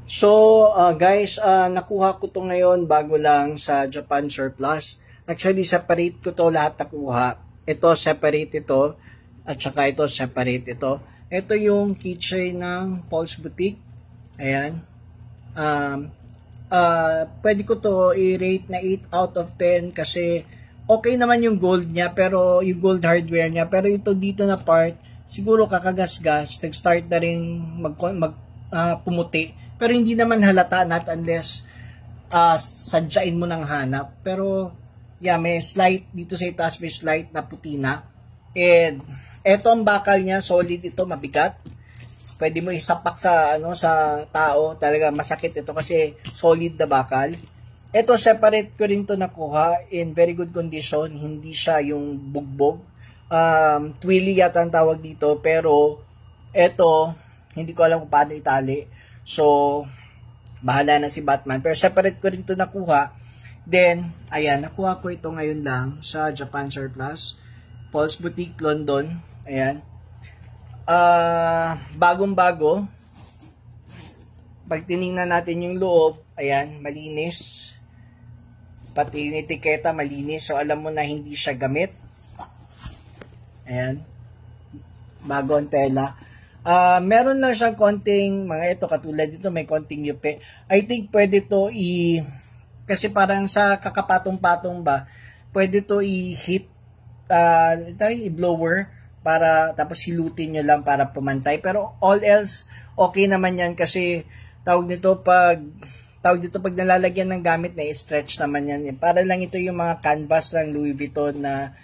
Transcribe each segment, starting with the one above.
So, guys, nakuha ko to ngayon bago lang sa Japan Surplus. Actually, separate ko to lahat nakuha. Ito, separate ito. At saka ito, separate ito. Ito yung keychain ng Paul's Boutique. Ayan. Pwede ko to i-rate na 8 out of 10 kasi okay naman yung gold niya, pero yung gold hardware niya. Pero ito dito na part, siguro kakagasgas. Nag-start na rin pumuti. Pero hindi naman halata, not unless sadyain mo ng hanap. Pero, yeah, may slight, dito sa itaas may slight na puti na. And, eto ang bakal niya, solid ito, mabigat. Pwede mo isapak sa, sa tao, talaga masakit ito kasi solid na bakal. Ito, separate ko rin to nakuha, in very good condition, hindi siya yung bugbog. Twilly yata ang tawag dito, pero, eto, hindi ko alam kung paano itali. So, bahala na si Batman. Pero separate ko rin ito nakuha. Then, ayan, nakuha ko ito ngayon lang sa Japan Surplus. Paul's Boutique, London. Ayan. Bagong-bago. Pag tinignan natin yung loob, ayan, malinis. Pati yung etiketa, malinis. So, alam mo na hindi siya gamit. Ayan. Bago ang tela. Meron lang siyang konting, mga ito, katulad dito, may konting yupe. I think pwede to kasi parang sa kakapatong-patong ba, pwede to i-hit, i-blower, para, tapos hilutin nyo lang para pumantay. Pero all else, okay naman yan kasi, tawag dito pag nalalagyan ng gamit na i-stretch naman yan. Para lang ito yung mga canvas ng Louis Vuitton na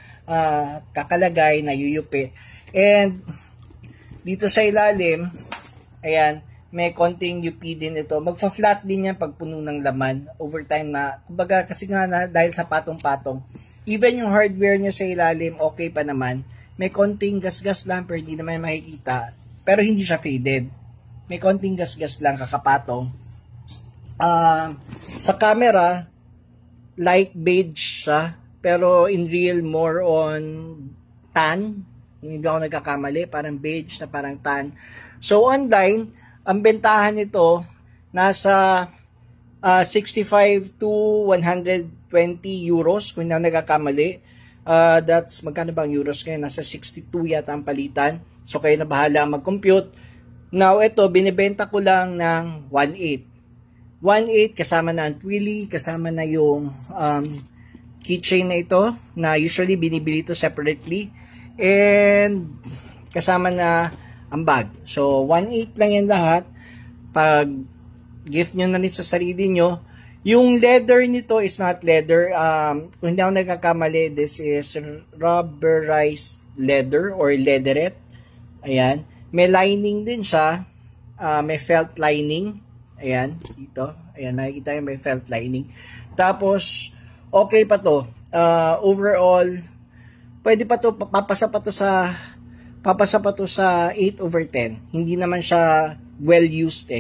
kakalagay, na yuyupi. And, dito sa ilalim, ayan, may konting UP din ito. Magfa-flat din yan pag puno ng laman. Overtime na, kumbaga kasi nga dahil sa patong-patong. Even yung hardware niya sa ilalim, okay pa naman. May konting gas-gas lang, pero hindi naman makikita. Pero hindi siya faded. May konting gas-gas lang, kakapatong. Sa camera, light beige siya. Pero in real, more on tan. Hindi ako nagkakamali, parang beige na parang tan. So online, ang bentahan nito nasa 65 to 120 euros kung hindi ako nagkakamali. That's magkano bang euros ngayon? Nasa 62 yata ang palitan. So kayo na bahala mag-compute. Now ito, binibenta ko lang ng 1.8. 1.8 kasama na ang twilly, kasama na yung keychain na ito na usually binibili ito separately. And kasama na ang bag. So 1.8 lang yan lahat. Pag gift nyo na rin sa sarili nyo. Yung leather nito is not leather. Kung hindi ako nagkakamali, this is rubberized leather or leatherette. Ayan. May lining din siya. May felt lining. Ayan. Dito. Ayan. Nakikita yung may felt lining. Tapos, okay pa to. Overall, pwede pa to, papasa pa to sa 8/10. Hindi naman siya well used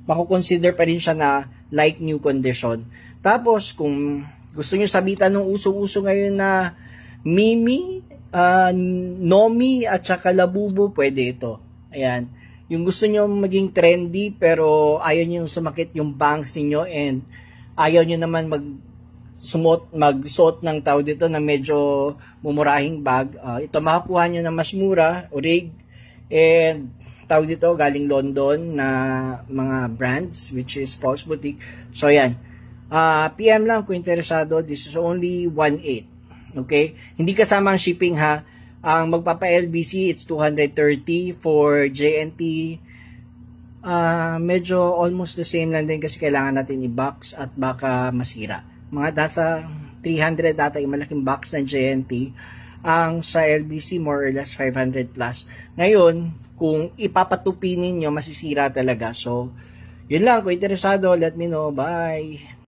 Makukonsider pa rin siya na like new condition. Tapos, kung gusto nyo sabitan ng uso-uso ngayon na Mimi, Nomi, at saka Labubu, pwede ito. Ayan. Yung gusto nyo maging trendy, pero ayaw nyo sumakit yung bangs niyo and ayaw nyo naman magsuot ng tao dito na medyo mumurahing bag. Ito makakuha nyo na mas mura, Orig, and tawag dito galing London na mga brands, which is Paul's Boutique. So yan, PM lang kung interesado. This is only 1.8. Okay, hindi kasama ang shipping ha. Ang magpapa-LBC, it's 230. For JNT, medyo almost the same lang din kasi kailangan natin i-box at baka masira. Mga nasa 300 data yung malaking box ng JNT. Ang sa LBC more or less 500 plus. Ngayon, kung ipapatupi ninyo, masisira talaga. So, yun lang. Kung interesado, let me know. Bye!